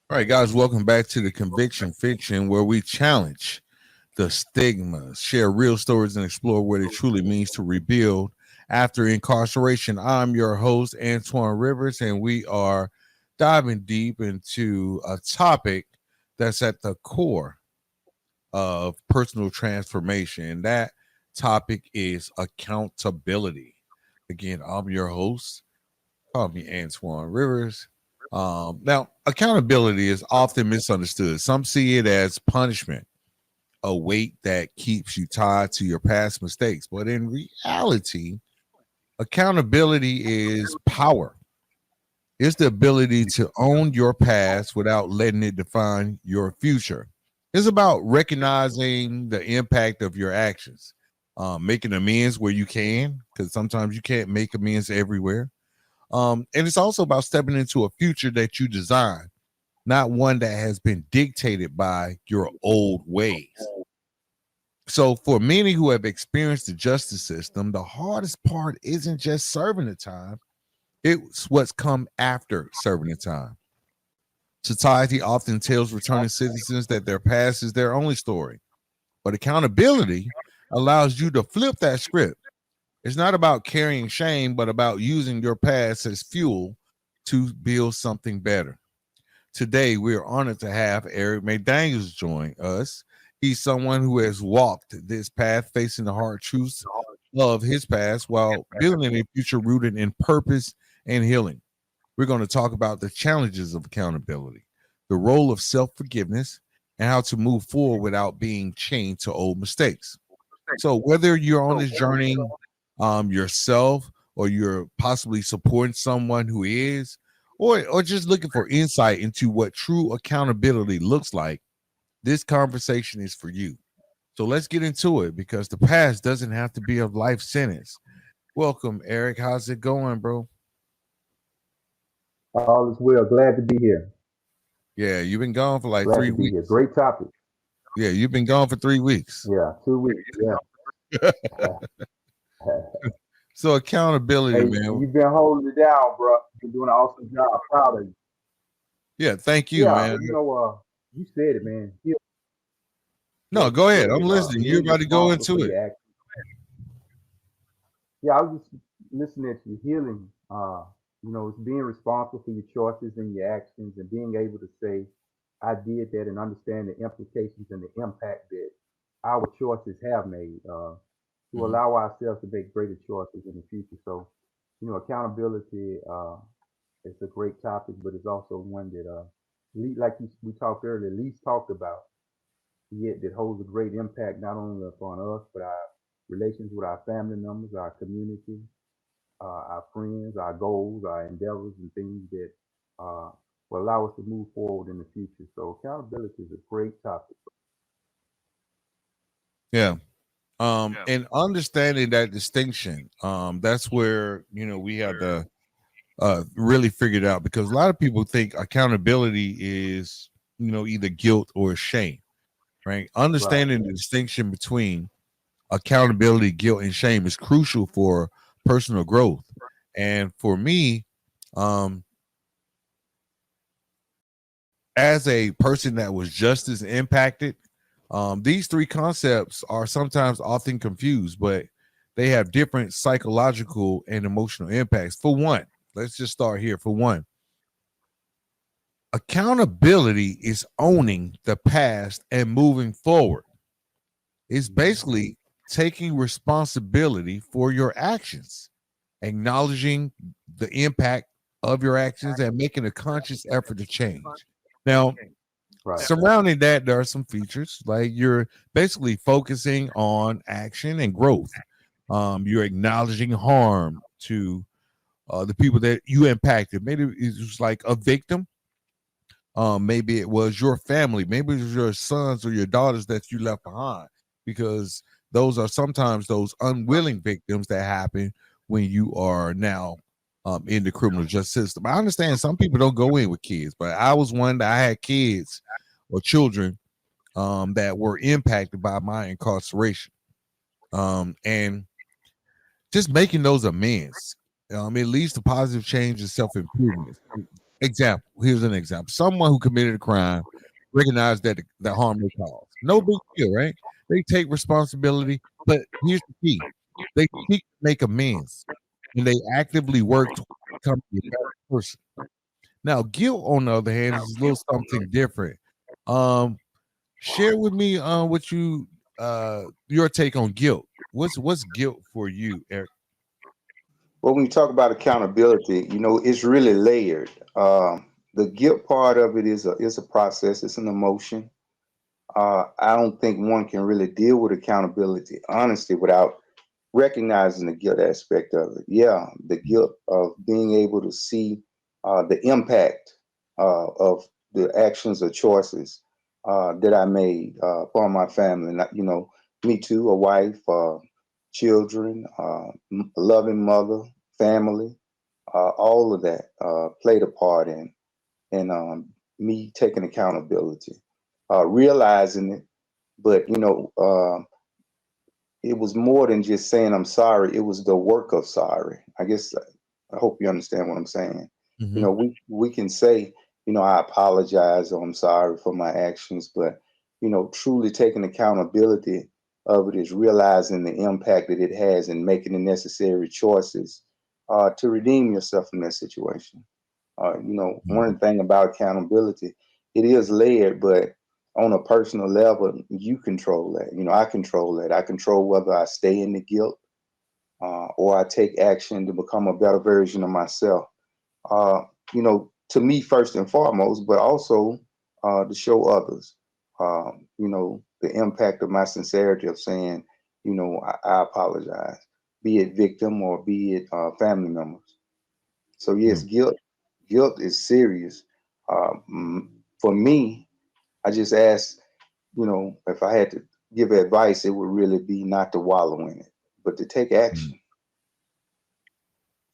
All right, guys, welcome back to the Conviction Fiction, where we challenge the stigma, share real stories, and explore what it truly means to rebuild after incarceration. I'm your host, Antoine Rivers, and we are diving deep into a topic that's at the core of personal transformation. And that topic is accountability. Again, I'm your host. Call me Antoine Rivers. Now, accountability is often misunderstood. Some see it as punishment, a weight that keeps you tied to your past mistakes. But in reality, accountability is power. It's the ability to own your past without letting it define your future. It's about recognizing the impact of your actions, making amends where you can, because sometimes you can't make amends everywhere. And it's also about stepping into a future that you design, not one that has been dictated by your old ways. So, for many who have experienced the justice system, the hardest part isn't just serving the time, it's what's come after serving the time. Society often tells returning citizens that their past is their only story, but accountability allows you to flip that script. It's not about carrying shame, but about using your past as fuel to build something better. Today, we are honored to have Eric McDaniels join us. He's someone who has walked this path, facing the hard truths of his past while building a future rooted in purpose and healing. We're going to talk about the challenges of accountability, the role of self forgiveness, and how to move forward without being chained to old mistakes. So, whether you're on this journey yourself, or you're possibly supporting someone who is, or just looking for insight into what true accountability looks like, this conversation is for you. So let's get into it, because the past doesn't have to be a life sentence. Welcome, Eric. How's it going, bro? All is well. Glad to be here. Yeah, you've been gone for like Glad three to be here. weeks. Great topic. Yeah, you've been gone for 3 weeks. Yeah, 2 weeks. Yeah. So accountability, Hey, man. you've been holding it down, bro. You're doing an awesome job. Proud of you. Yeah, thank you, Yeah, man. you said it, man. No, go ahead. I'm Said it. listening. You're Being about to go responsible into for it. your actions. Yeah, I was just listening to you. Healing. It's being responsible for your choices and your actions, and being able to say, "I did that," and understand the implications and the impact that our choices have made. To Mhm. allow ourselves to make greater choices in the future. So, accountability is a great topic, but it's also one that, like we talked earlier, least talked about, yet that holds a great impact not only upon us, but our relations with our family members, our community, our friends, our goals, our endeavors, and things that uh, will allow us to move forward in the future. So, accountability is a great topic. Yeah. And understanding that distinction, that's where we have to really figure it out, because a lot of people think accountability is either guilt or shame, right? Right. Understanding the distinction between accountability, guilt, and shame is crucial for personal growth. And for me, um, as a person that was just as impacted, these three concepts are sometimes often confused, but they have different psychological and emotional impacts. For one, let's just start here. For one, accountability is owning the past and moving forward. It's basically taking responsibility for your actions, acknowledging the impact of your actions, and making a conscious effort to change. Now, Right. surrounding that, there are some features like you're basically focusing on action and growth. You're acknowledging harm to the people that you impacted. Maybe it was like a victim. Maybe it was your family. Maybe it was your sons or your daughters that you left behind, because those are sometimes those unwilling victims that happen when you are now in the criminal justice system. I understand some people don't go in with kids, but I was one that I had kids or children that were impacted by my incarceration. And just making those amends, it leads to positive change and self improvement. example. Here's an example. Someone who committed a crime recognized that the harm they caused. No big deal, right? They take responsibility, but here's the key: they seek to make amends, and they actively work to become a better person. Now, guilt, on the other hand, is a little something different. Um, Share with me what your take on guilt. What's guilt for you, Eric? Well, when you talk about accountability, it's really layered. The guilt part of it is a process. It's an emotion. I don't think one can really deal with accountability, honestly, without recognizing the guilt aspect of it. Yeah, the guilt of being able to see the impact of the actions or choices that I made upon my family. Not, me too, a wife, children, a loving mother, family, all of that played a part in me taking accountability, realizing it. But it was more than just saying I'm sorry. It was the work of sorry. I guess I hope you understand what I'm saying. Mm-hmm. We can say, I apologize or I'm sorry for my actions, but truly taking accountability of it is realizing the impact that it has and making the necessary choices to redeem yourself from that situation. One thing about accountability, it is layered, but on a personal level, you control that. I control that. I control whether I stay in the guilt or I take action to become a better version of myself. To me first and foremost, but also to show others, the impact of my sincerity of saying, I apologize, be it victim or be it family members. So yes, guilt is serious. For me, I just ask, if I had to give advice, it would really be not to wallow in it, but to take Mm-hmm. action.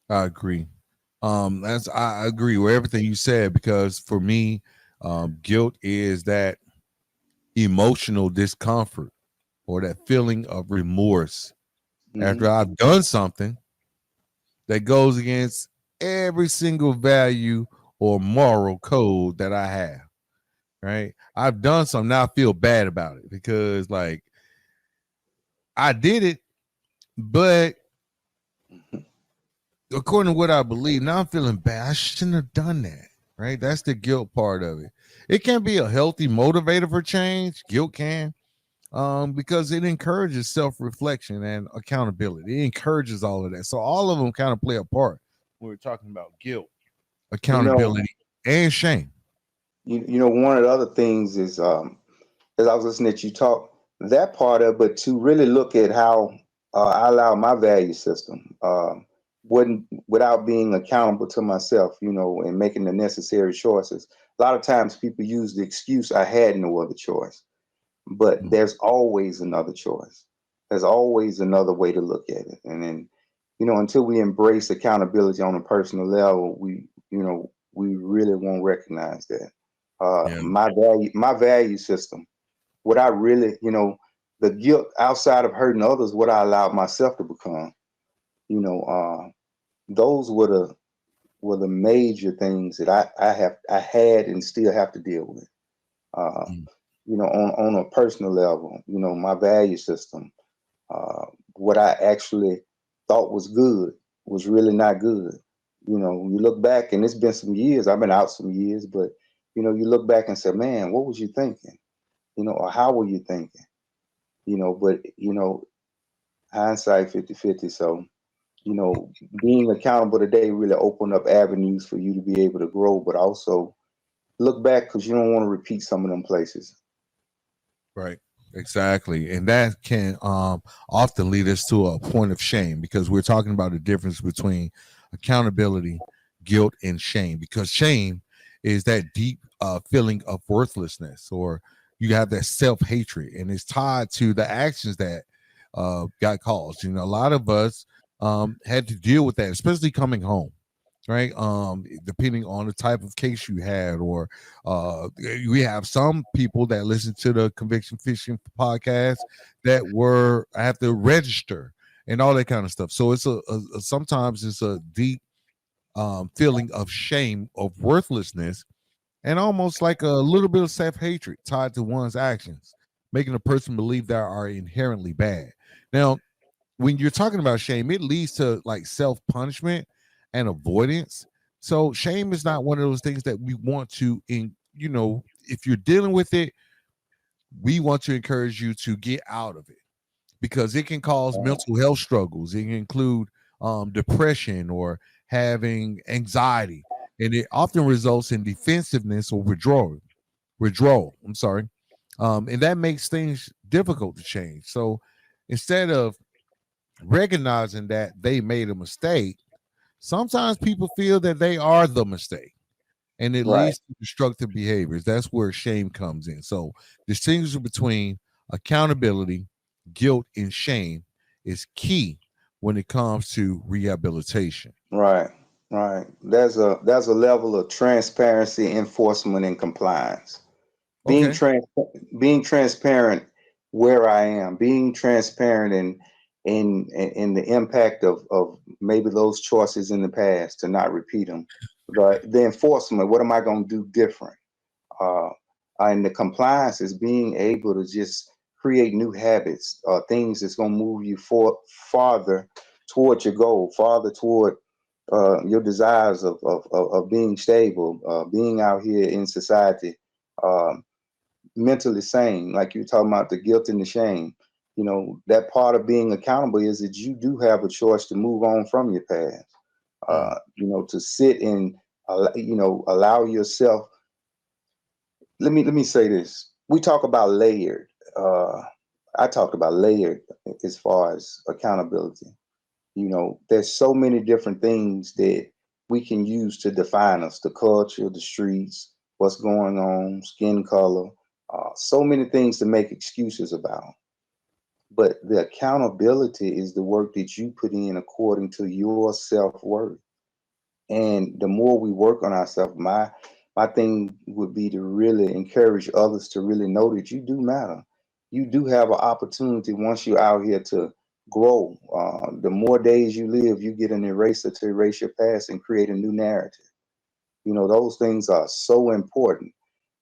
I agree. That's I agree with everything you said because for me, guilt is that emotional discomfort or that feeling of remorse after Hmm. I've done something that goes against every single value or moral code that I have. Right? I've done something. Now I feel bad about it because like I did it, but according to what I believe, now I'm feeling bad. I shouldn't have done that. Right? That's the guilt part of it. It can be a healthy motivator for change. Guilt can, because it encourages self-reflection and accountability. It encourages all of that. So all of them kind of play a part when we're talking about guilt, You know, accountability, and shame. one of the other things is, as I was listening to you talk, that part of, but to really look at how I allow my value system, wouldn't without being accountable to myself, and making the necessary choices. A lot of times people use the excuse I had no other choice, but there's always another choice. There's always another way to look at it. And then, until we embrace accountability on a personal level, we really won't recognize that. Yeah. My value system, what I really, the guilt outside of hurting others, what I allowed myself to become, you know, those were the major things that I had and still have to deal with. Uh, Mm. on a personal level, my value system, what I actually thought was good was really not good. You look back and it's been some years, I've been out some years, but you look back and say, man, what was you thinking? Or how were you thinking? But hindsight 50/50. So, being accountable today really opened up avenues for you to be able to grow, but also look back because you don't want to repeat some of them places. Right. Exactly. And that can often lead us to a point of shame because we're talking about the difference between accountability, guilt, and shame. Because shame is that deep feeling of worthlessness, or you have that self hatred, and it's tied to the actions that got caused. A lot of us had to deal with that, especially coming home, right? Depending on the type of case you had, or we have some people that listen to the conviction fishing podcast that were have to register and all that kind of stuff. So it's sometimes it's a deep feeling of shame, of worthlessness, and almost like a little bit of self-hatred tied to one's actions, making a person believe they are inherently bad. Now, when you're talking about shame, it leads to like self-punishment and avoidance. So shame is not one of those things that we want to if you're dealing with it, we want to encourage you to get out of it because it can cause mental health struggles. It can include depression or having anxiety, and it often results in defensiveness or withdrawal. Withdrawal. I'm sorry, and that makes things difficult to change. So instead of recognizing that they made a mistake, sometimes people feel that they are the mistake, and it Right. leads to destructive behaviors. That's where shame comes in. So, distinguishing between accountability, guilt, and shame is key when it comes to rehabilitation. Right. Right. There's a level of transparency, enforcement, and compliance. Being Okay. trans being transparent where I am, being transparent in the impact of maybe those choices in the past to not repeat them. The enforcement, what am I going to do different? Uh, and the compliance is being able to just create new habits, things that's going to move you farther toward your goal, farther toward your desires of being stable, being out here in society, um, mentally sane. Like you're talking about the guilt and the shame. That part of being accountable is that you do have a choice to move on from your past. Mm. To sit and allow yourself. Let me say this. We talk about layered. I talked about layered as far as accountability. There's so many different things that we can use to define us: the culture, the streets, what's going on, skin color, so many things to make excuses about. But the accountability is the work that you put in according to your self-worth. And the more we work on ourselves, my thing would be to really encourage others to really know that you do matter. You do have an opportunity once you're out here to grow. The more days you live, you get an eraser to erase your past and create a new narrative. Those things are so important.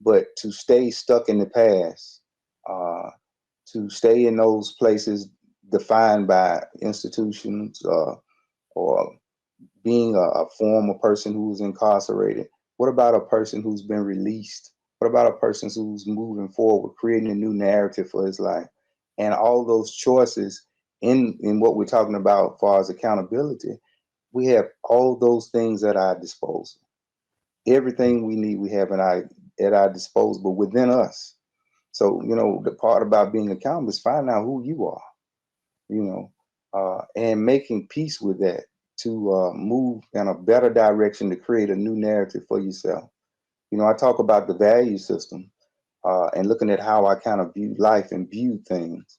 But to stay stuck in the past, uh, to stay in those places defined by institutions, or being a former person who's incarcerated. What about a person who's been released? What about a person who's moving forward, creating a new narrative for his life? And all those choices in what we're talking about as far as accountability, we have all those things at our disposal. Everything we need, we have at our disposal, but within us. So, the part about being accountable is finding out who you are, you know, and making peace with that to move in a better direction to create a new narrative for yourself. I talk about the value system and looking at how I kind of view life and view things.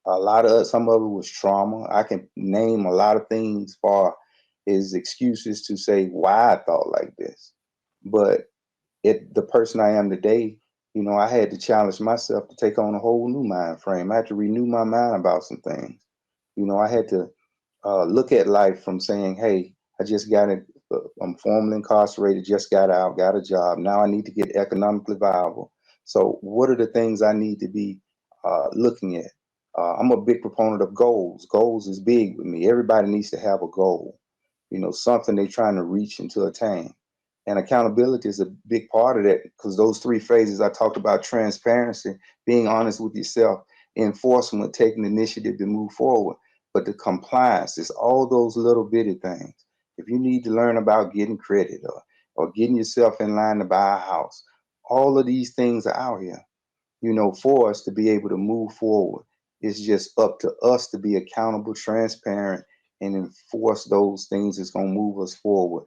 Some of it was trauma. I can name a lot of things for is excuses to say why I thought like this. But the person I am today, I had to challenge myself to take on a whole new mind frame. I had to renew my mind about some things. I had to look at life from saying, hey, I just got it. I'm formerly incarcerated, just got out, got a job. Now I need to get economically viable. So, what are the things I need to be looking at? I'm a big proponent of goals. Goals is big with me. Everybody needs to have a goal, something they're trying to reach and to attain. And accountability is a big part of that because those three phases I talked about: transparency, being honest with yourself, enforcement, taking initiative to move forward. But the compliance is all those little bitty things. If you need to learn about getting credit or getting yourself in line to buy a house, all of these things are out here, for us to be able to move forward. It's just up to us to be accountable, transparent, and enforce those things that's going to move us forward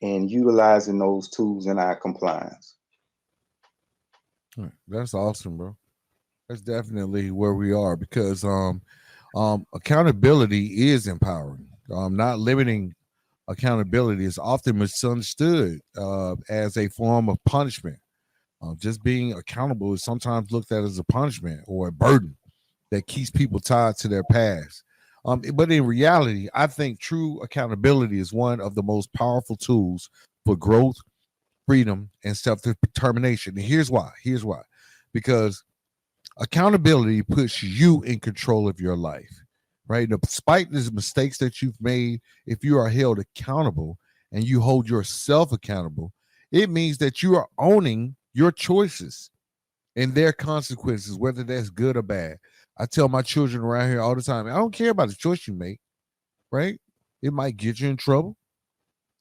and utilizing those tools in our compliance. That's awesome, bro. That's definitely where we are because accountability is empowering. Not limiting accountability is often misunderstood as a form of punishment. Just being accountable is sometimes looked at as a punishment or a burden that keeps people tied to their past. But in reality, I think true accountability is one of the most powerful tools for growth, freedom, and self-determination. And here's why. Here's why. Because accountability puts you in control of your life, right? Despite the mistakes that you've made, if you are held accountable and you hold yourself accountable, it means that you are owning your choices and their consequences, whether that's good or bad. I tell my children around here all the time, I don't care about the choice you make, right? It might get you in trouble.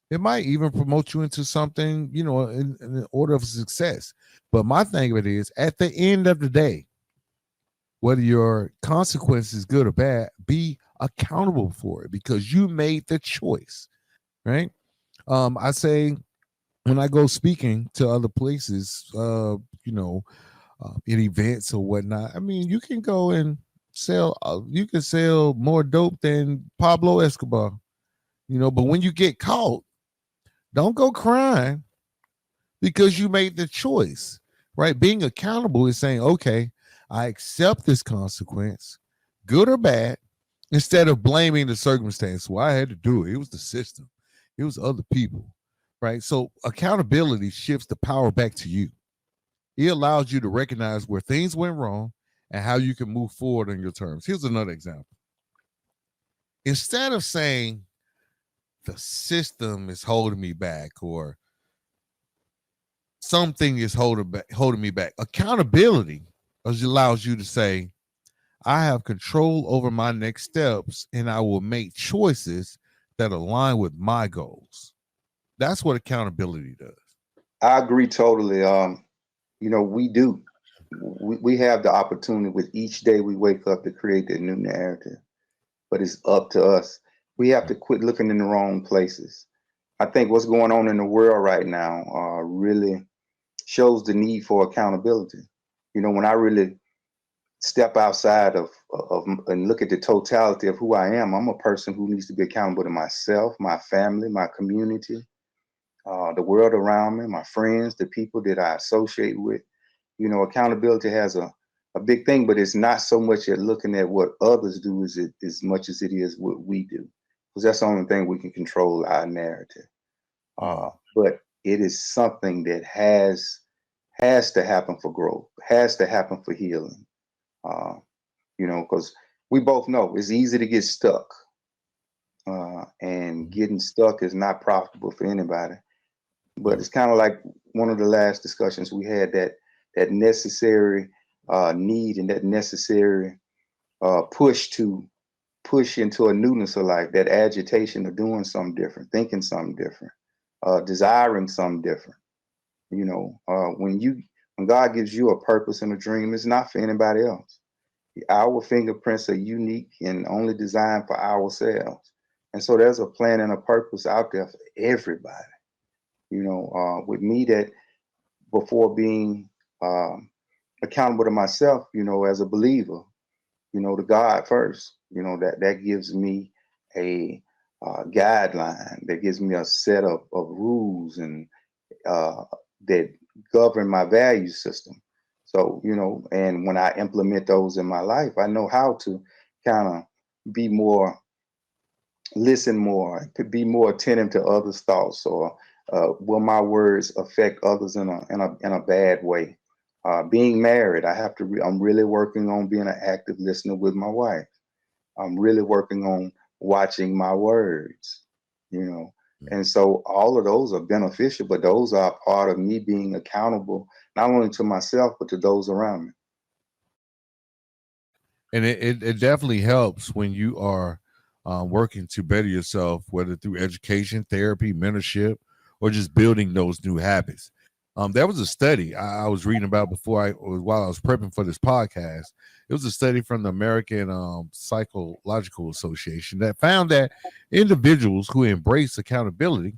It might even promote you into something, in the order of success. But my thing of it is, at the end of the day, whether your consequence is good or bad, be accountable for it because you made the choice, right? I say when I go speaking to other places, in events or whatnot, I mean, you can go and you can sell more dope than Pablo Escobar, but when you get caught, don't go crying because you made the choice, right? Being accountable is saying, okay, I accept this consequence, good or bad, instead of blaming the circumstance. Well, I had to do it. It was the system, it was other people, right? So accountability shifts the power back to you. It allows you to recognize where things went wrong and how you can move forward on your terms. Here's another example. Instead of saying the system is holding me back or something is holding me back, accountability allows you to say, I have control over my next steps and I will make choices that align with my goals. That's what accountability does. I agree totally. We do. We have the opportunity with each day we wake up to create that new narrative, but it's up to us. We have to quit looking in the wrong places. I think what's going on in the world right now really shows the need for accountability. When I really step outside of and look at the totality of who I am, I'm a person who needs to be accountable to myself, my family, my community, the world around me, my friends, the people that I associate with. Accountability has a big thing, but it's not so much at looking at what others do as much as it is what we do, because that's the only thing we can control, our narrative. But it is something that has to happen for growth, has to happen for healing. Because we both know it's easy to get stuck, and getting stuck is not profitable for anybody. But it's kind of like one of the last discussions we had, that necessary need and that necessary push into a newness of life, that agitation of doing something different, thinking something different, desiring something different. When God gives you a purpose and a dream, it's not for anybody else. Our fingerprints are unique and only designed for ourselves. And so there's a plan and a purpose out there for everybody. With me, that before being accountable to myself, as a believer, to God first, that gives me a guideline, that gives me a set of rules and that govern my value system. So, and when I implement those in my life, I know how to kind of listen more, to be more attentive to others' thoughts, or will my words affect others in a bad way? Being married, I'm really working on being an active listener with my wife. I'm really working on watching my words, And so all of those are beneficial, but those are part of me being accountable, not only to myself, but to those around me. And it definitely helps when you are working to better yourself, whether through education, therapy, mentorship, or just building those new habits. There was a study I was reading about while I was prepping for this podcast. It was a study from the American Psychological Association that found that individuals who embrace accountability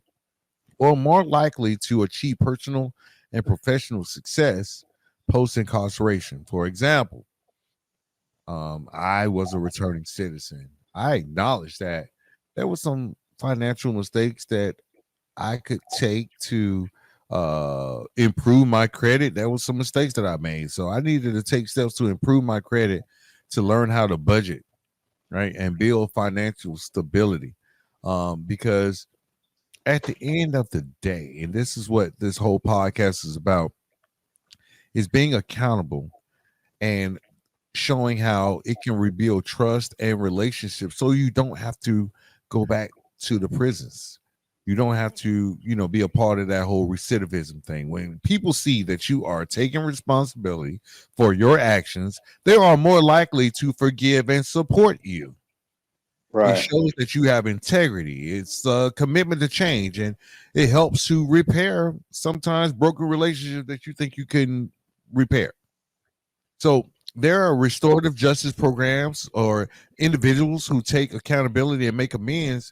were more likely to achieve personal and professional success post incarceration. For example, I was a returning citizen. I acknowledge that there were some financial mistakes that I could take to improve my credit. There were some mistakes that I made. So I needed to take steps to improve my credit, to learn how to budget, right, and build financial stability. Because at the end of the day, and this is what this whole podcast is about, is being accountable and showing how it can rebuild trust and relationships so you don't have to go back to the prisons. You don't have to, be a part of that whole recidivism thing. When people see that you are taking responsibility for your actions, they are more likely to forgive and support you. It Right. shows that you have integrity. It's a commitment to change, and it helps to repair sometimes broken relationships that you think you can repair. So there are restorative justice programs or individuals who take accountability and make amends.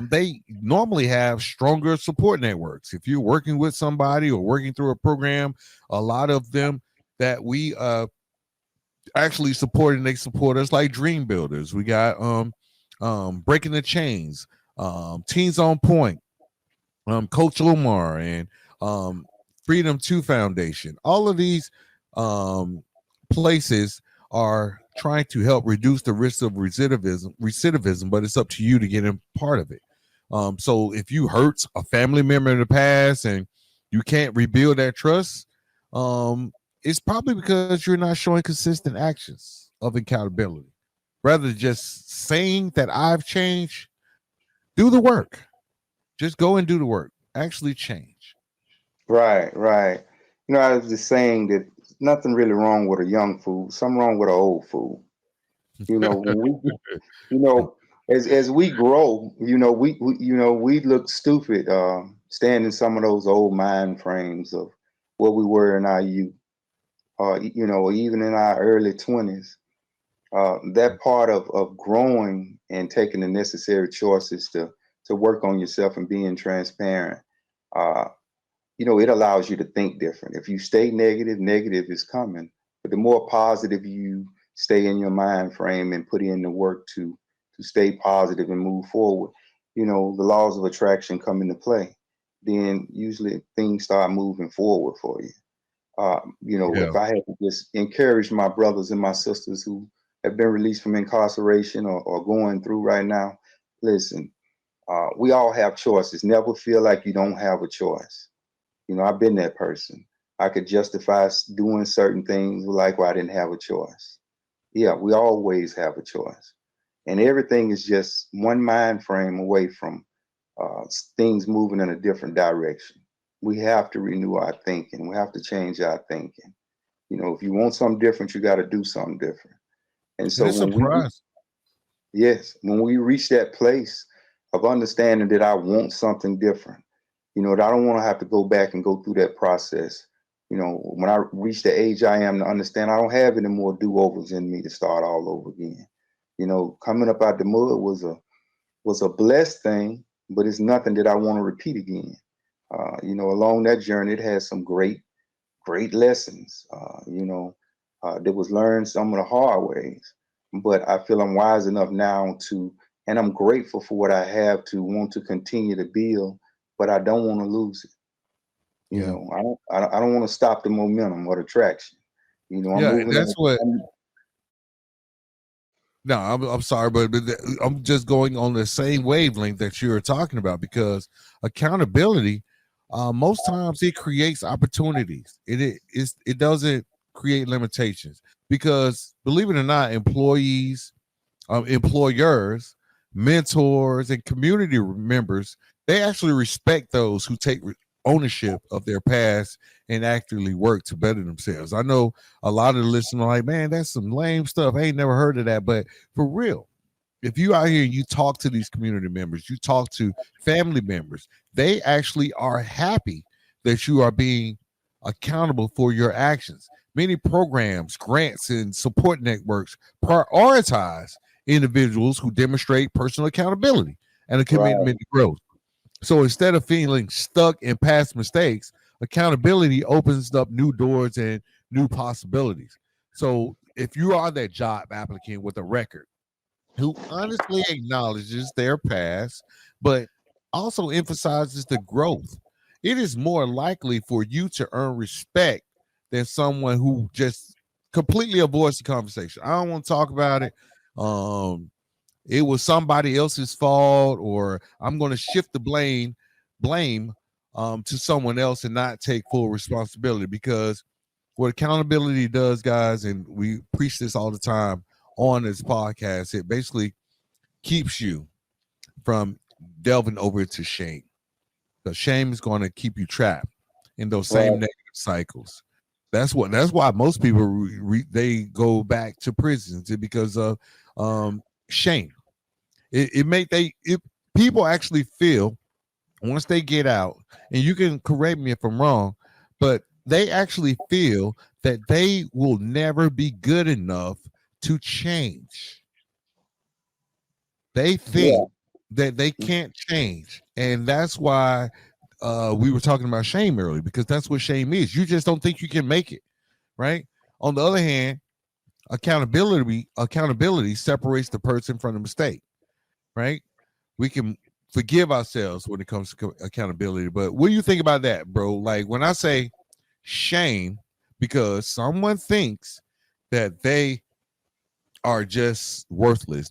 They normally have stronger support networks. If you're working with somebody or working through a program, a lot of them that we actually support, and they support us, like Dream Builders. We got Breaking the Chains, Teens on Point, Coach Omar, and um, Freedom 2 Foundation. All of these um, places are trying to help reduce the risk of recidivism, but it's up to you to get in part of it. So if you hurt a family member in the past and you can't rebuild that trust, it's probably because you're not showing consistent actions of accountability. Rather than just saying that I've changed, do the work. Just go and do the work. Actually change. Right, right. I was just saying that nothing really wrong with a young fool, something wrong with an old fool. When we, you know, as we grow, we look stupid, staying in some of those old mind frames of what we were in our youth, even in our early 20s. That part of growing and taking the necessary choices to work on yourself and being transparent. Uh, it allows you to think different. If you stay negative, negative is coming. But the more positive you stay in your mind frame and put in the work to stay positive and move forward, the laws of attraction come into play. Then usually things start moving forward for you. Yeah. If I had to just encourage my brothers and my sisters who have been released from incarceration or going through right now, listen, we all have choices. Never feel like you don't have a choice. I've been that person. I could justify doing certain things like, well, I didn't have a choice. Yeah, we always have a choice. And everything is just one mind frame away from things moving in a different direction. We have to renew our thinking. We have to change our thinking. If you want something different, you got to do something different. And And so it's a process. when we reach that place of understanding that I want something different, that I don't want to have to go back and go through that process. When I reach the age I am to understand I don't have any more do-overs in me to start all over again. Coming up out the mud was a blessed thing, but it's nothing that I want to repeat again. Along that journey, it had some great, great lessons. That was learned some of the hard ways, but I feel I'm wise enough now and I'm grateful for what I have to want to continue to build, but I don't want to lose it. Yeah. I don't want to stop the momentum or the traction. I'm Yeah. And moving. that's what, no, I'm sorry, but I'm just going on the same wavelength that you're talking about, because accountability, most times it creates opportunities. It doesn't create limitations, because believe it or not, employers, mentors, and community members, they actually respect those who take ownership of their past and actively work to better themselves. I know a lot of the listeners are like, man, that's some lame stuff. I ain't never heard of that. But for real, if you out here and you talk to these community members, you talk to family members, they actually are happy that you are being accountable for your actions. Many programs, grants, and support networks prioritize individuals who demonstrate personal accountability and a Right, commitment to growth. So instead of feeling stuck in past mistakes, accountability opens up new doors and new possibilities. So if you are that job applicant with a record who honestly acknowledges their past, but also emphasizes the growth, it is more likely for you to earn respect than someone who just completely avoids the conversation. I don't want to talk about it. Um, it was somebody else's fault, or I'm going to shift the blame to someone else and not take full responsibility. Because what accountability does, guys, and we preach this all the time on this podcast, it basically keeps you from delving over into shame. Because shame is going to keep you trapped in those same Right. negative cycles. That's why most people they go back to prisons because of shame. It make they it, people actually feel once they get out, and you can correct me if I'm wrong, but they actually feel that they will never be good enough to change. They think Yeah. that they can't change, and that's why we were talking about shame earlier, because that's what shame is. You just don't think you can make it, right? On the other hand, accountability separates the person from the mistake, right? We can forgive ourselves when it comes to accountability. But what do you think about that, bro? Like when I say shame, because someone thinks that they are just worthless.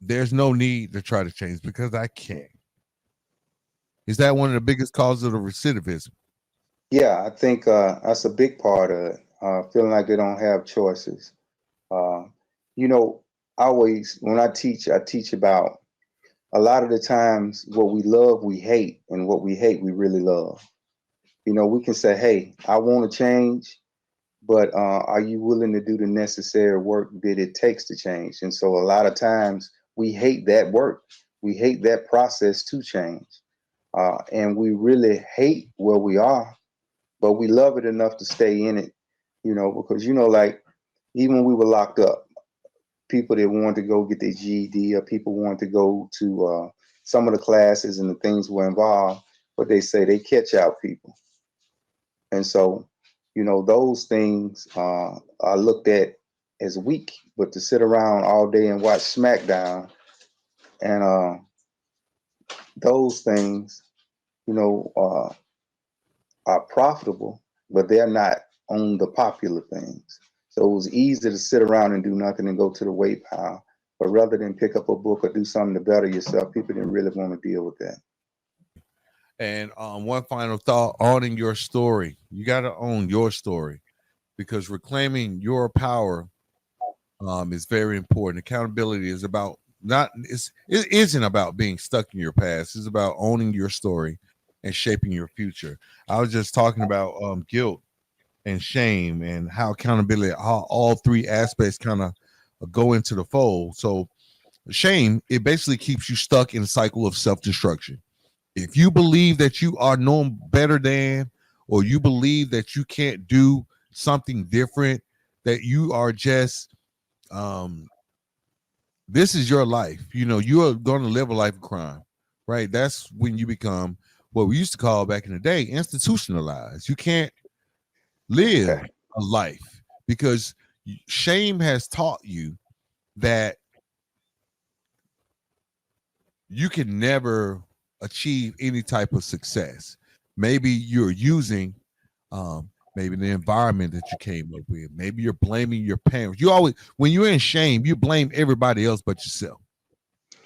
There's no need to try to change because I can't. Is that one of the biggest causes of recidivism? Yeah, I think that's a big part of it. Feeling like they don't have choices. Uh, you know, always when I teach about a lot of the times what we love, we hate, and what we hate, we really love. We can say, hey, I want to change, but are you willing to do the necessary work that it takes to change? And so a lot of times we hate that work. We hate that process to change. And we really hate where we are, but we love it enough to stay in it, because, like even when we were locked up, people that wanted to go get their GED, or people wanted to go to some of the classes and the things were involved, but they say they catch out people. And so, those things are looked at as weak, but to sit around all day and watch SmackDown and those things, you know, uh, are profitable, but they're not on the popular things. So it was easy to sit around and do nothing and go to the weight pile. But rather than pick up a book or do something to better yourself, people didn't really want to deal with that. And one final thought: owning your story. You got to own your story, because reclaiming your power is very important. Accountability is about not it isn't about being stuck in your past. It's about owning your story and shaping your future. I was just talking about guilt and shame, and how accountability, how all three aspects kind of go into the fold. So shame, it basically keeps you stuck in a cycle of self-destruction. If you believe that you are no better than, or you believe that you can't do something different, that you are just um this is your life, you are going to live a life of crime, right? That's when you become what we used to call back in the day institutionalized. You can't live a life because shame has taught you that you can never achieve any type of success. Maybe you're using maybe the environment that you came up with. Maybe you're blaming your parents. You always, when you're in shame, you blame everybody else but yourself.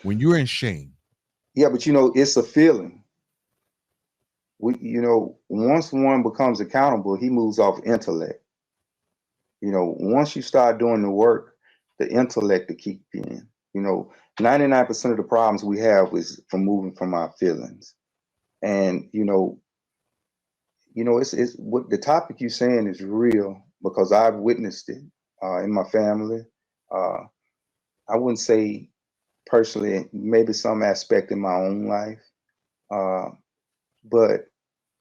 When you're in shame. Yeah, but it's a feeling. Once one becomes accountable, he moves off intellect. Once you start doing the work, the intellect to keep in. 99% of the problems we have is from moving from our feelings. And it's what the topic you're saying is real because I've witnessed it in my family. Uh, I wouldn't say personally, maybe some aspect in my own life, uh, but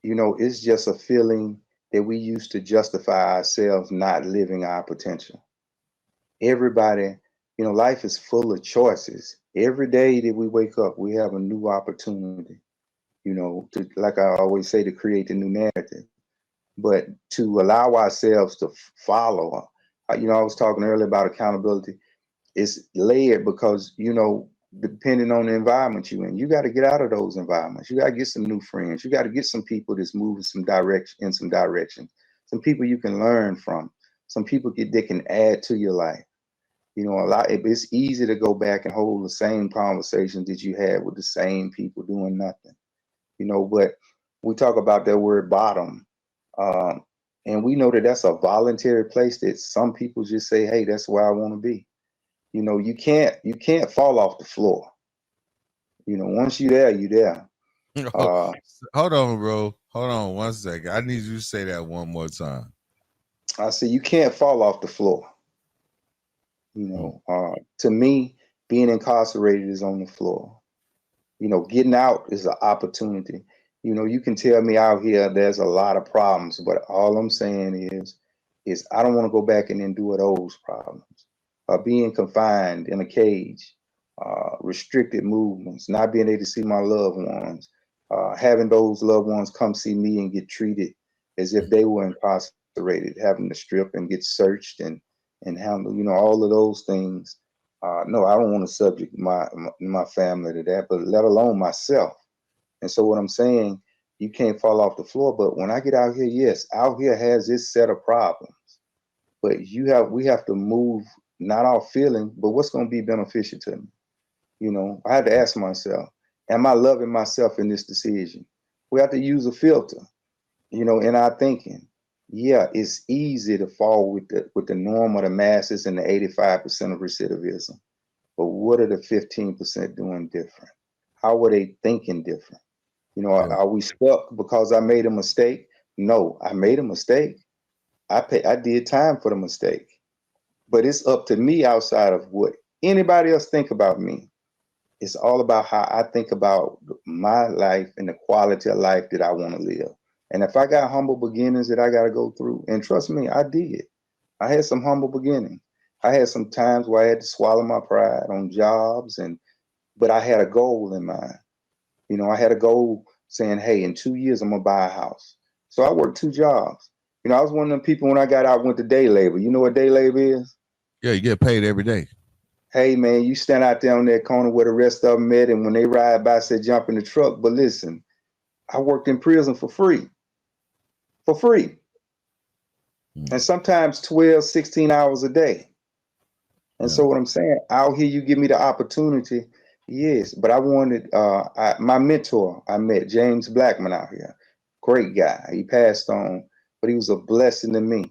it's just a feeling that we use to justify ourselves not living our potential. Everybody, life is full of choices. Every day that we wake up, we have a new opportunity. To, like I always say, to create the new narrative. But to allow ourselves to follow, I was talking earlier about accountability. It's layered because, depending on the environment you're in, you got to get out of those environments. You got to get some new friends. You got to get some people that's moving in some direction. Some people you can learn from. Some people that can add to your life. You know, it's easy to go back and hold the same conversations that you had with the same people doing nothing. You know, but we talk about that word bottom, um, and we know that that's a voluntary place that some people just say, "Hey, that's where I want to be." You know, you can't fall off the floor. You know, once you there, you there. Uh, Hold on, bro. Hold on 1 second. I need you to say that one more time. I say you can't fall off the floor. You Mm. know, to me, being incarcerated is on the floor. You know, getting out is an opportunity. You know, you can tell me out here there's a lot of problems, but all I'm saying is I don't want to go back and endure those problems. Being confined in a cage, restricted movements, not being able to see my loved ones, having those loved ones come see me and get treated as if they were incarcerated, having to strip and get searched and handle, you know, all of those things. No, I don't want to subject my family to that, but let alone myself. And so what I'm saying, you can't fall off the floor. But when I get out here, yes, out here has its set of problems. But we have to move not off feeling, but what's going to be beneficial to me. You know, I had to ask myself, am I loving myself in this decision? We have to use a filter, you know, in our thinking. Yeah, it's easy to fall with the norm of the masses and the 85% of recidivism. But what are the 15% doing different? How are they thinking different? You know, Yeah. are we stuck because I made a mistake? No, I made a mistake. I did time for the mistake. But it's up to me outside of what anybody else think about me. It's all about how I think about my life and the quality of life that I want to live. And if I got humble beginnings that I got to go through, and trust me, I did. I had some humble beginnings. I had some times where I had to swallow my pride on jobs, but I had a goal in mind. You know, I had a goal saying, hey, in 2 years, I'm going to buy a house. So I worked 2 jobs. You know, I was one of them people when I got out, went to day labor. You know what day labor is? Yeah, you get paid every day. Hey, man, you stand out there on that corner where the rest of them met, and when they ride by, say, jump in the truck. But listen, I worked in prison for free, for free. And Mm. sometimes 12, 16 hours a day. And Yeah. so what I'm saying, out here, you give me the opportunity. Yes, but I wanted my mentor. I met James Blackman out here. Great guy. He passed on, but he was a blessing to me.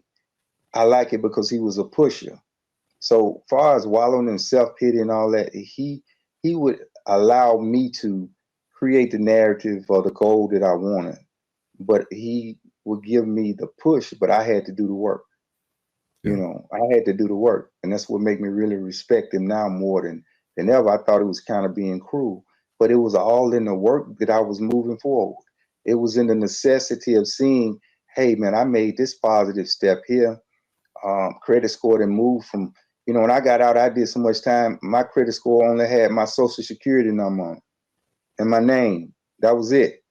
I like it because he was a pusher. So far as wallowing in self-pity and all that, he would allow me to create the narrative or the goal that I wanted. But he would give me the push, but I had to do the work. You Yeah. know, I had to do the work, and that's what made me really respect him now more than ever. I thought it was kind of being cruel, but it was all in the work that I was moving forward. It was in the necessity of seeing, hey man, I made this positive step here. Credit score and moved from, you know, when I got out, I did so much time. My credit score only had my social security number on and my name. That was it.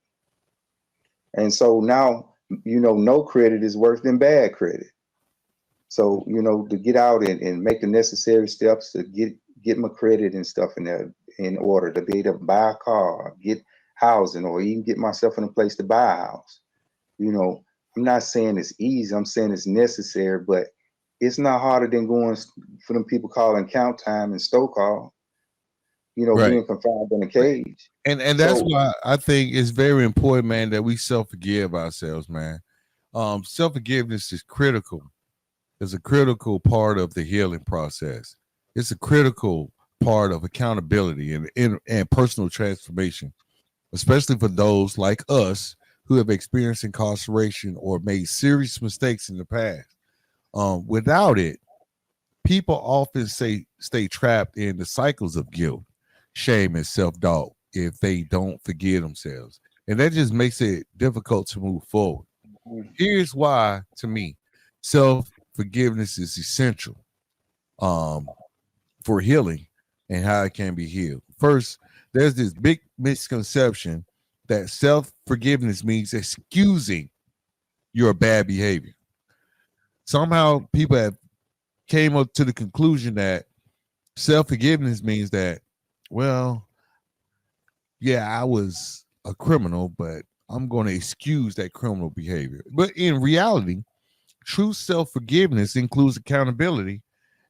And so now, you know, no credit is worse than bad credit. So, you know, to get out and make the necessary steps to get my credit and stuff in there in order to be able to buy a car, get housing, or even get myself in a place to buy a house. You know, I'm not saying it's easy. I'm saying it's necessary, but it's not harder than going for them people calling count time and stow call, you know, Right. being confined in a cage. And that's So why I think it's very important, man, that we self-forgive ourselves, man. Self-forgiveness is critical. It's a critical part of the healing process. It's a critical part of accountability and personal transformation, especially for those like us who have experienced incarceration or made serious mistakes in the past. Without it, people often stay trapped in the cycles of guilt, shame, and self-doubt if they don't forgive themselves. And that just makes it difficult to move forward. Here's why, to me, self-forgiveness is essential um, for healing and how it can be healed. First, there's this big misconception that self-forgiveness means excusing your bad behavior. Somehow people have came up to the conclusion that self-forgiveness means that, well, yeah, I was a criminal, but I'm going to excuse that criminal behavior. But in reality, true self-forgiveness includes accountability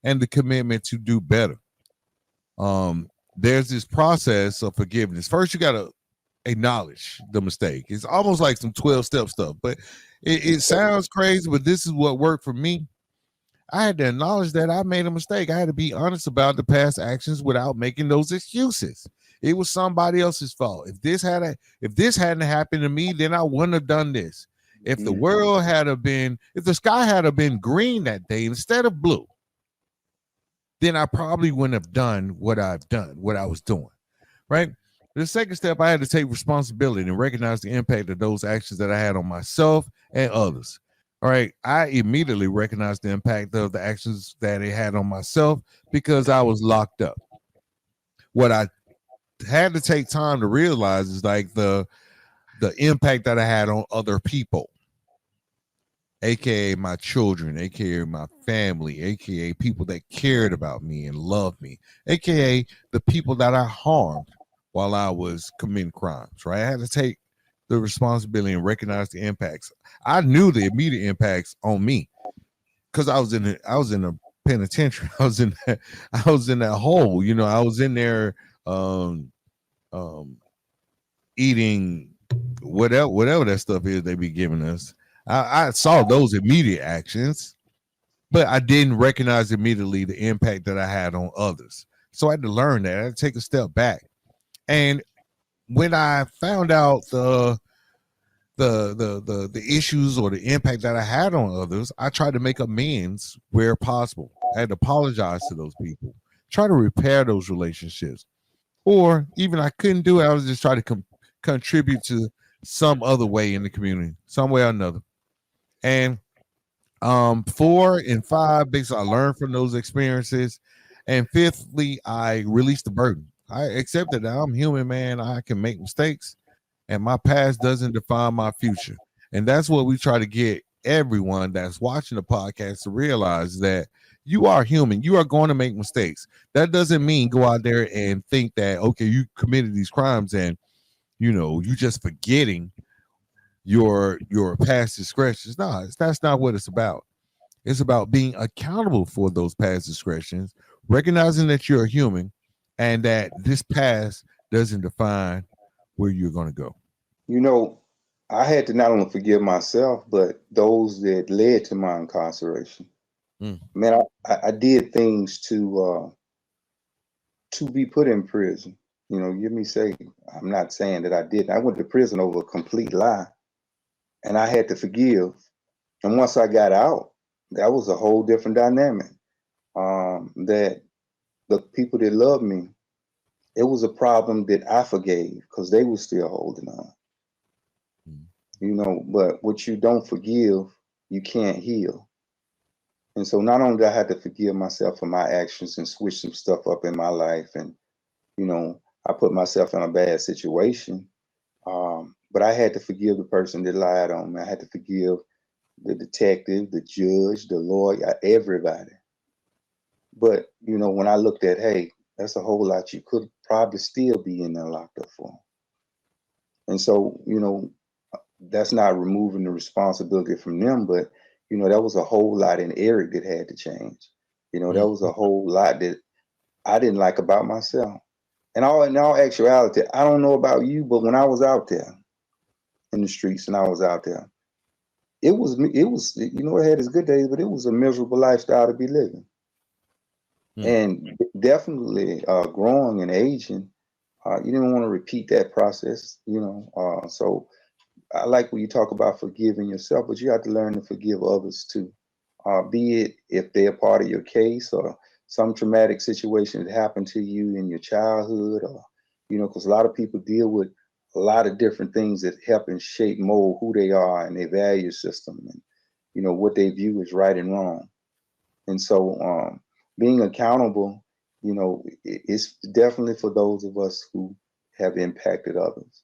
and the commitment to do better. There's this process of forgiveness. First, you got to acknowledge the mistake. It's almost like some 12-step stuff, but it sounds crazy, but this is what worked for me. I had to acknowledge that I made a mistake. I had to be honest about the past actions without making those excuses. It was somebody else's fault. If this hadn't happened to me, then I wouldn't have done this. If the world if the sky had been green that day instead of blue, then I probably wouldn't have done what I was doing. Right? The second step, I had to take responsibility and recognize the impact of those actions that I had on myself and others. All right. I immediately recognized the impact of the actions that it had on myself because I was locked up. What I had to take time to realize is like the impact that I had on other people, aka my children, aka my family, aka people that cared about me and loved me, aka the people that I harmed while I was committing crimes. Right, I had to take the responsibility and recognize the impacts. I knew the immediate impacts on me because I was in a penitentiary. I was in that hole. You know, I was in there um, um, eating whatever that stuff is they be giving us. I saw those immediate actions, but I didn't recognize immediately the impact that I had on others. So I had to learn that. I had to take a step back. And when I found out the issues or the impact that I had on others, I tried to make amends where possible. I had to apologize to those people, try to repair those relationships, or even I couldn't do it. I was just trying to contribute to some other way in the community, some way or another. And 4 and 5, basically, I learned from those experiences. And fifthly, I released the burden. I accepted that I'm human, man. I can make mistakes, and my past doesn't define my future. And that's what we try to get everyone that's watching the podcast to realize that you are human. You are going to make mistakes. That doesn't mean go out there and think that, okay, you committed these crimes and you just forgetting your past discretions. No, that's not what it's about. It's about being accountable for those past discretions, recognizing that you're a human and that this past doesn't define where you're going to go. You know, I had to not only forgive myself, but those that led to my incarceration. Mm. Man, I did things to be put in prison. You know, give me say, I'm not saying that I didn't. I went to prison over a complete lie, and I had to forgive. And once I got out, that was a whole different dynamic. That the people that loved me, it was a problem that I forgave because they were still holding on. Mm. You know, but what you don't forgive, you can't heal. And so not only did I have to forgive myself for my actions and switch some stuff up in my life, and I put myself in a bad situation, but I had to forgive the person that lied on me. I had to forgive the detective, the judge, the lawyer, everybody. But when I looked at, hey, that's a whole lot you could probably still be in there locked up for. And so, that's not removing the responsibility from them, but that was a whole lot in Eric that had to change. That was a whole lot that I didn't like about myself. And in all actuality, I don't know about you, but when I was out there in the streets and I was out there, it was it had its good days, but it was a miserable lifestyle to be living. And definitely growing and aging, you didn't want to repeat that process, so I like when you talk about forgiving yourself, but you have to learn to forgive others too. Be it if they're part of your case or some traumatic situation that happened to you in your childhood, or because a lot of people deal with a lot of different things that help and shape mold who they are and their value system, and what they view as right and wrong. And so being accountable, it's definitely for those of us who have impacted others.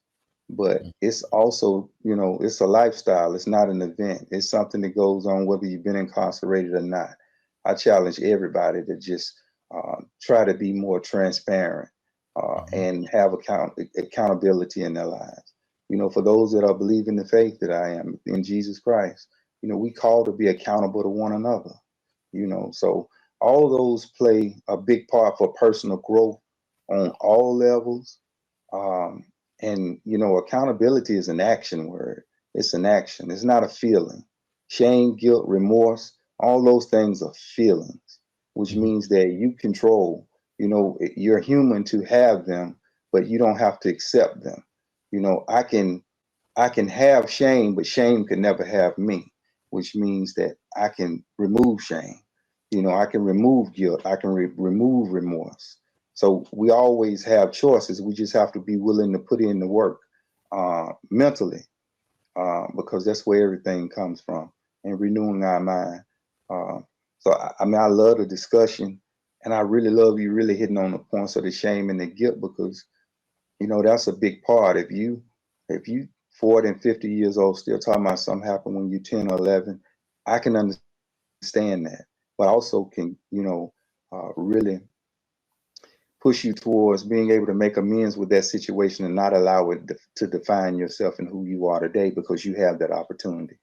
But it's also, it's a lifestyle. It's not an event. It's something that goes on whether you've been incarcerated or not. I challenge everybody to just try to be more transparent and have accountability in their lives. For those that are believing the faith that I am in Jesus Christ, we call to be accountable to one another. So all those play a big part for personal growth on all levels. Um, and accountability is an action word. It's an action. It's not a feeling. Shame, guilt, remorse, all those things are feelings, which Mhm. means that you control. You're human to have them, but you don't have to accept them. I can have shame, but shame can never have me, which means that I can remove shame. I can remove guilt. I can remove remorse. So we always have choices. We just have to be willing to put in the work mentally, because that's where everything comes from, and renewing our mind. Uh, so I love the discussion, and I really love you really hitting on the points of the shame and the guilt, because that's a big part. If you 40 and 50 years old still talking about something happened when you're 10 or 11, I can understand that, but also can really push you towards being able to make amends with that situation and not allow it to define yourself and who you are today, because you have that opportunity.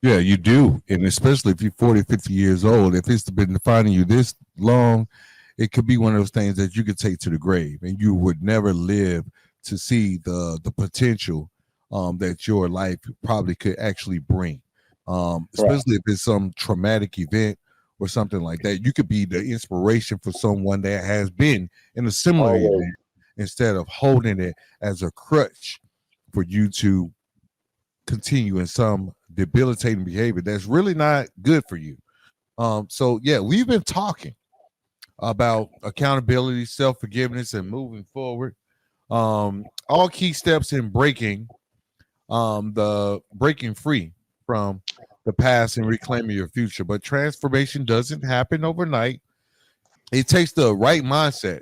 Yeah, you do. And especially if you're 40, 50 years old, if it's been defining you this long, it could be one of those things that you could take to the grave and you would never live to see the potential that your life probably could actually bring. Right. Especially if it's some traumatic event or something like that. You could be the inspiration for someone that has been in a similar Always. event instead of holding it as a crutch for you to continue in some debilitating behavior that's really not good for you. So yeah, we've been talking about accountability, self-forgiveness, and moving forward. All key steps in breaking free from the past and reclaiming your future. But transformation doesn't happen overnight. It takes the right mindset,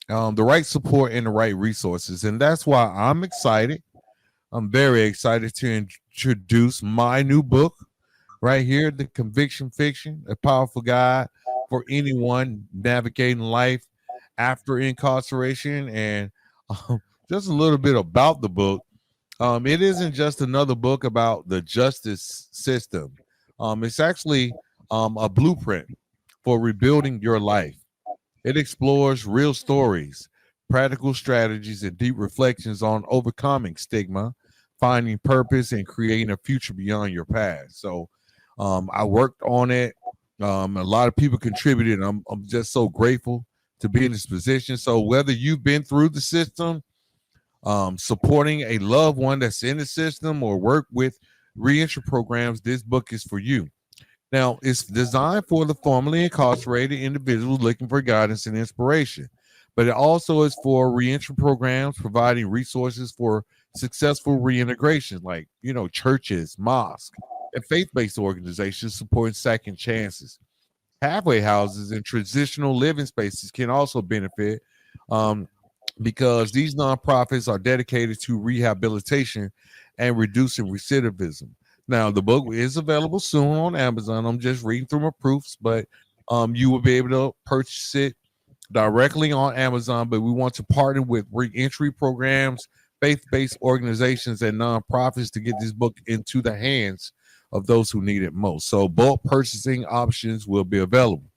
the right support, and the right resources. And that's why I'm excited. I'm very excited to introduce my new book right here, The Conviction Fiction, a powerful guide for anyone navigating life after incarceration. And just a little bit about the book. It isn't just another book about the justice system. It's actually a blueprint for rebuilding your life. It explores real stories, practical strategies, and deep reflections on overcoming stigma, finding purpose, and creating a future beyond your past. So I worked on it. A lot of people contributed. I'm just so grateful to be in this position. So whether you've been through the system, supporting a loved one that's in the system, or work with reentry programs, this book is for you. Now, it's designed for the formerly incarcerated individuals looking for guidance and inspiration, but it also is for reentry programs, providing resources for successful reintegration, like, churches, mosques, and faith-based organizations supporting second chances. Halfway houses and transitional living spaces can also benefit, um, because these nonprofits are dedicated to rehabilitation and reducing recidivism. Now, the book is available soon on Amazon. I'm just reading through my proofs, but you will be able to purchase it directly on Amazon. But we want to partner with reentry programs, faith-based organizations, and nonprofits to get this book into the hands of those who need it most. So bulk purchasing options will be available.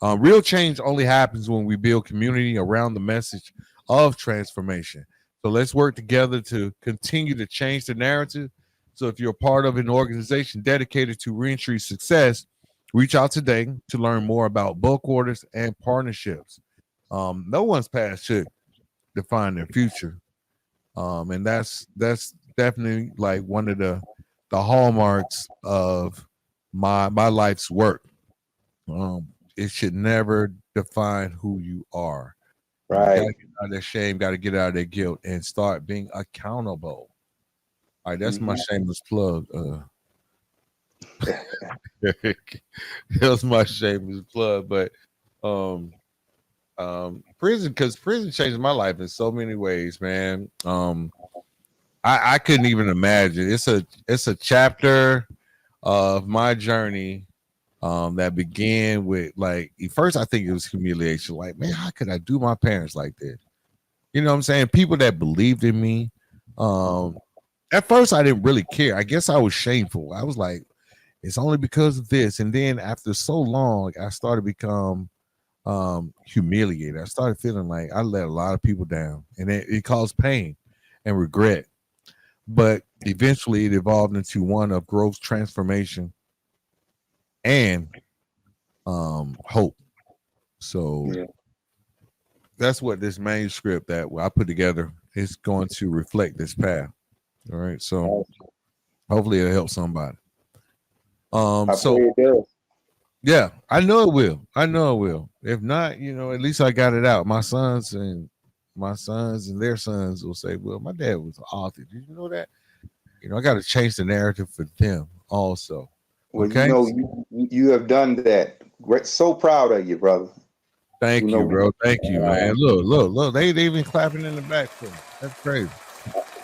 Real change only happens when we build community around the message of transformation. So let's work together to continue to change the narrative. So if you're a part of an organization dedicated to reentry success, reach out today to learn more about bulk orders and partnerships. No one's past should define their future, and that's definitely like one of the hallmarks of my life's work. It should never define who you are. You got Right. to get out of that shame, got to get out of that guilt, and start being accountable. All right, that's my Hmm. shameless plug. That's my shameless plug. But um, prison, because prison changed my life in so many ways, man. I couldn't even imagine. It's a chapter of my journey that began with, like, at first I think it was humiliation. Like, man, how could I do my parents like this? You know what I'm saying? People that believed in me. Um, at first I didn't really care. I guess I was shameful. I was like, it's only because of this. And then after so long, I started to become humiliated. I started feeling like I let a lot of people down, and it caused pain and regret. But eventually, it evolved into one of growth, transformation, and hope. So Yeah. that's what this manuscript that I put together is going to reflect this path. All right. So hopefully it'll help somebody. I So pray it does. yeah, I know it will. I know it will. If not, at least I got it out. My sons and their sons will say, well, my dad was an author. Did you know that? I got to change the narrative for them also. Well, Okay. you have done that. Great. So proud of you, brother. Thank you, know, bro. Thank you, man. Look. They even clapping in the back for me. That's crazy.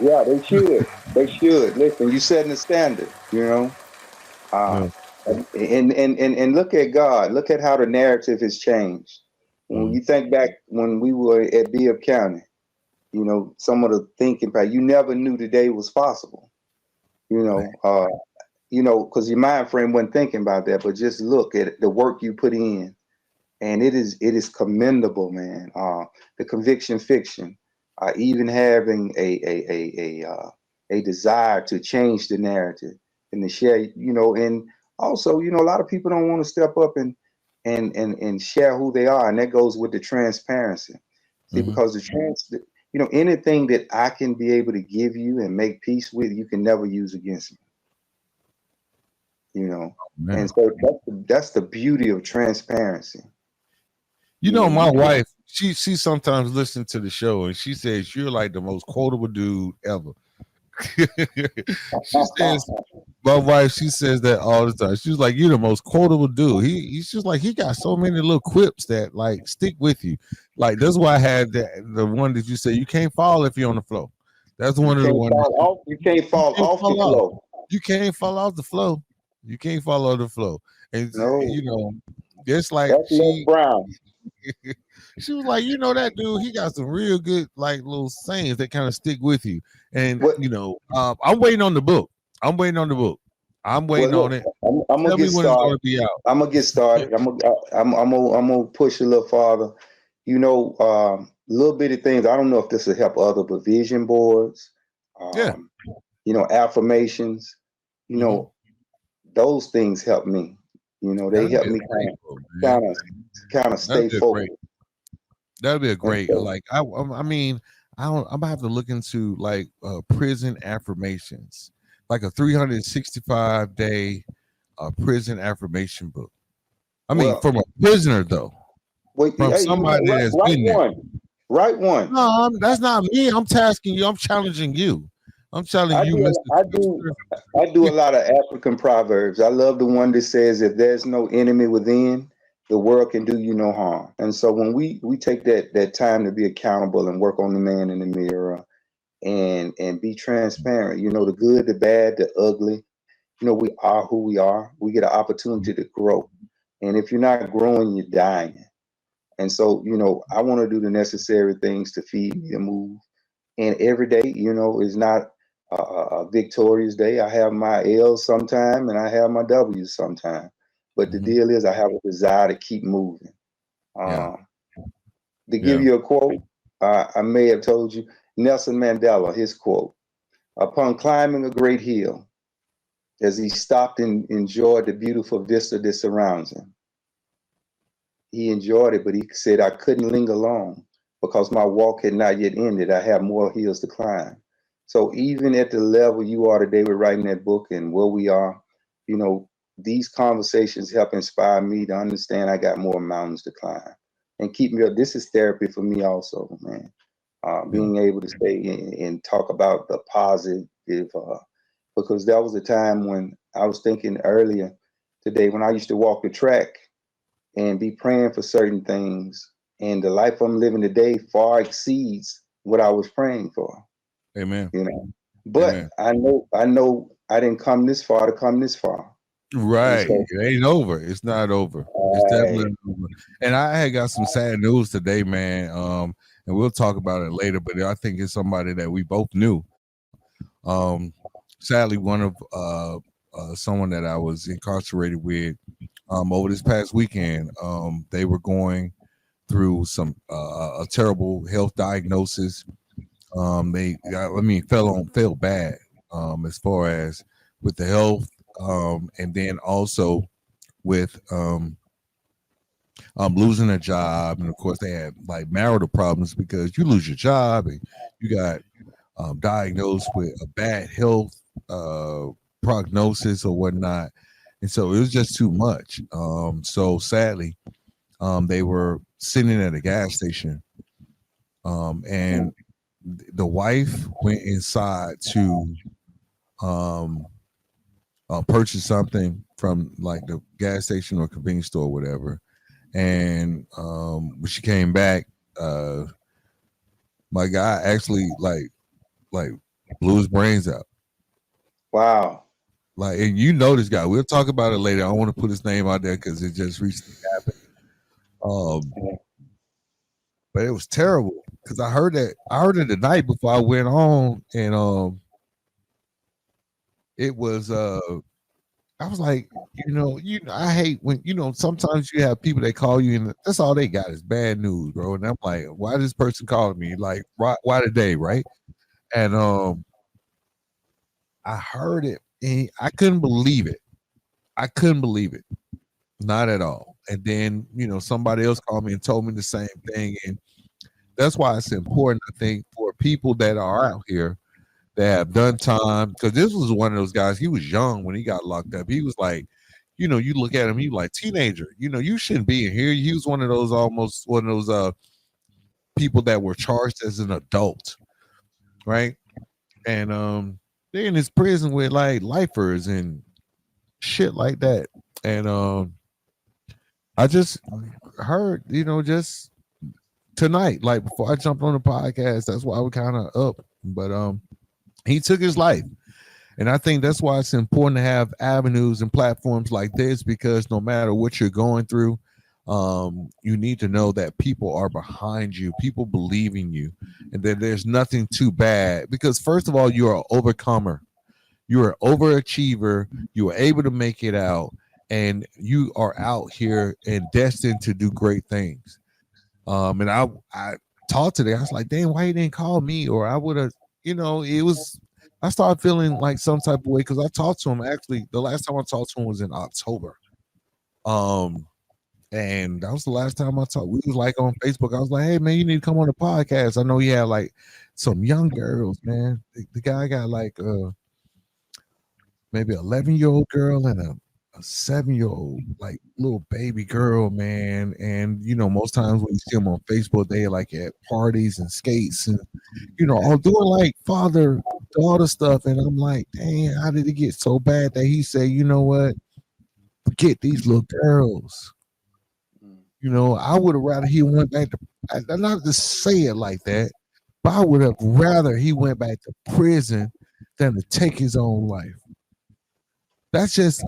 yeah, they should. They should. Listen, you setting the standard, Uh, Yeah. and look at God. Look at how the narrative has changed. When you think back when we were at Bibb County, some of the thinking about you never knew the day was possible. Because your mind frame wasn't thinking about that, but just look at the work you put in, and it is commendable, man. The conviction fiction, even having a desire to change the narrative and to share, and also, a lot of people don't want to step up and share who they are, and that goes with the transparency. See, because anything that I can be able to give you and make peace with, you can never use against me. Man. And so that's the beauty of transparency. My wife, she sometimes listens to the show and she says you're like the most quotable dude ever. She says, my wife, she says that all the time. She's like, you're the most quotable dude. He's just like, he got so many little quips that like stick with you. Like that's why I had the one that you say you can't fall if you're on the floor. That's one of the ones. You can't fall off the floor. You can't fall off the floor. You can't fall off the floor. And No. it's like That's Les Brown. She was like, that dude, he got some real good like little sayings that kind of stick with you. And I'm waiting on the book. I'm waiting on it. I'm gonna get started. I'm gonna get started. I'm gonna push a little farther. Little bitty things. I don't know if this will help other, but vision boards. Affirmations. Those things help me. They help me kind of stay focused. That'd be a great. Like I mean, I'm gonna have to look into like prison affirmations, like a 365-day prison affirmation book. I mean, from a prisoner though. From somebody that's been there. Write one. No, that's not me. I'm tasking you. I'm challenging you. I'm telling you, Mr. I do a lot of African proverbs. I love the one that says, "If there's no enemy within, the world can do you no harm." And so when we take that time to be accountable and work on the man in the mirror and be transparent, the good, the bad, the ugly, we are who we are. We get an opportunity to grow. And if you're not growing, you're dying. And so, I want to do the necessary things to feed me and move. And every day, is not a victorious day. I have my L's sometime and I have my W's sometime. But the deal is I have a desire to keep moving. To give you a quote, I may have told you, Nelson Mandela, his quote, upon climbing a great hill, as he stopped and enjoyed the beautiful vista that surrounds him. He enjoyed it, but he said, I couldn't linger long because my walk had not yet ended. I have more hills to climb. So even at the level you are today with writing that book and where we are, these conversations help inspire me to understand I got more mountains to climb and keep me up. This is therapy for me also, man. Being able to stay and talk about the positive, because that was a time when I was thinking earlier today when I used to walk the track and be praying for certain things. And the life I'm living today far exceeds what I was praying for. Amen. But Amen. I know I didn't come this far to come this far. Right. So, it ain't over. It's not over. It's definitely over. And I had got some sad news today, man. And we'll talk about it later, but I think it's somebody that we both knew. Sadly, one of someone that I was incarcerated with over this past weekend. They were going through some a terrible health diagnosis. Fell bad as far as with the health, and then also with losing a job, and of course they had like marital problems because you lose your job and you got diagnosed with a bad health uh, prognosis or whatnot, and so it was just too much. So sadly, they were sitting at a gas station, and the wife went inside to um, purchase something from like the gas station or convenience store or whatever. And when she came back, uh, my guy actually like blew his brains out. Wow. Like, and you know this guy. We'll talk about it later. I don't want to put his name out there because it just recently happened. But it was terrible because I heard it the night before I went on, and it was I was like, I hate when sometimes you have people that call you and that's all they got is bad news, bro. And I'm like, why this person calling me? Like, why today, right? And I heard it and I couldn't believe it. I couldn't believe it. Not at all. And then, somebody else called me and told me the same thing. And that's why it's important, I think, for people that are out here that have done time. Because this was one of those guys, he was young when he got locked up. He was like, you look at him, he was like teenager. You shouldn't be in here. He was one of those people that were charged as an adult, right? And they're in this prison with like lifers and shit like that. And I just heard, just tonight, like before I jumped on the podcast, that's why we're kind of up. But he took his life. And I think that's why it's important to have avenues and platforms like this, because no matter what you're going through, you need to know that people are behind you, people believe in you, and that there's nothing too bad. Because first of all, you're an overcomer, you're an overachiever, you were able to make it out, and you are out here and destined to do great things. And I talked today, I was like, damn, why you didn't call me? Or I would have, it was, I started feeling like some type of way because I talked to him. Actually, the last time I talked to him was in October. And that was the last time I talked. We was like on Facebook. I was like, hey man, you need to come on the podcast. I know he had like some young girls, man. The guy got like maybe 11-year-old girl and a 7-year-old like little baby girl, man. And most times when you see them on Facebook, they like at parties and skates and all doing like father daughter stuff. And I'm like, dang, how did it get so bad that he said, you know what, forget these little girls. I would have rather he went back to, not to say it like that, but I would have rather he went back to prison than to take his own life. That's just,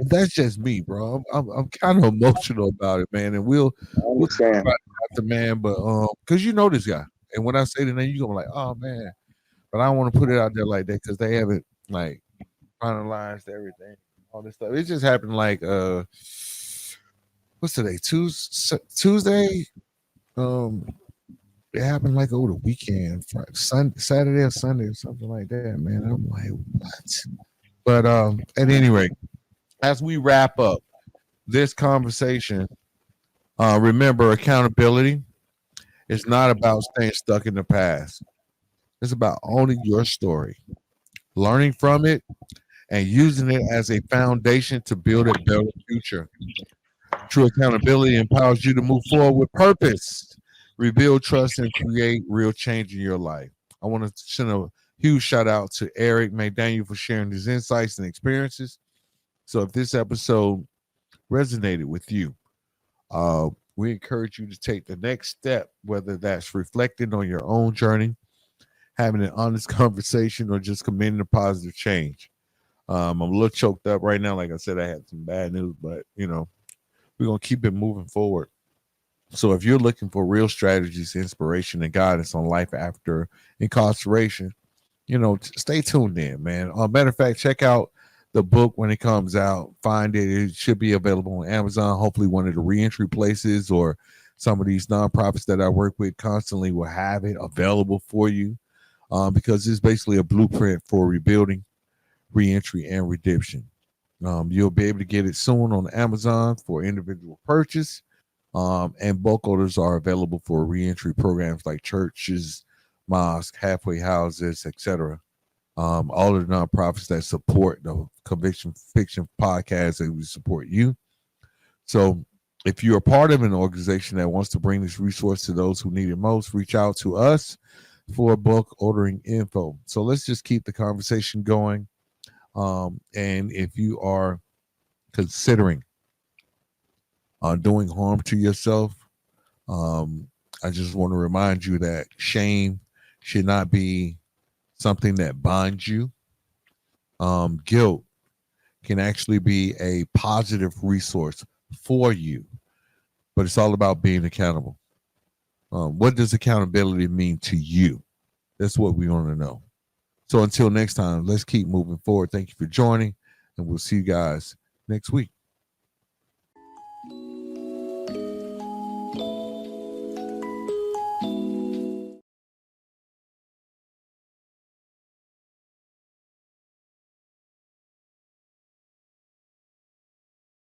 that's just me, bro. I'm kind of emotional about it, man. And we'll talk about it after, man. But because this guy, and when I say the name, you're gonna be like, oh man. But I don't want to put it out there like that because they haven't like finalized everything, all this stuff. It just happened like what's today? Tuesday. It happened like over the weekend, Saturday or Sunday or something like that, man. I'm like, what? But at any rate, as we wrap up this conversation, remember accountability is not about staying stuck in the past. It's about owning your story, learning from it, and using it as a foundation to build a better future. True accountability empowers you to move forward with purpose, rebuild trust, and create real change in your life. I want to send a huge shout out to Eric McDaniel for sharing his insights and experiences. So if this episode resonated with you, we encourage you to take the next step, whether that's reflecting on your own journey, having an honest conversation, or just committing a positive change. I'm a little choked up right now. Like I said, I had some bad news, but we're going to keep it moving forward. So if you're looking for real strategies, inspiration, and guidance on life after incarceration, stay tuned in, man. Matter of fact, check out the book when it comes out. Find it. It should be available on Amazon. Hopefully, one of the reentry places or some of these nonprofits that I work with constantly will have it available for you, because it's basically a blueprint for rebuilding, reentry, and redemption. You'll be able to get it soon on Amazon for individual purchase. And bulk orders are available for reentry programs like churches, mosques, halfway houses, etc. All of the nonprofits that support the Conviction Fiction podcast, and we support you. So if you're a part of an organization that wants to bring this resource to those who need it most, reach out to us for bulk ordering info. So let's just keep the conversation going. And if you are considering doing harm to yourself, I just want to remind you that shame should not be something that binds you. Guilt can actually be a positive resource for you, but it's all about being accountable. What does accountability mean to you? That's what we want to know. So until next time, let's keep moving forward. Thank you for joining, and we'll see you guys next week.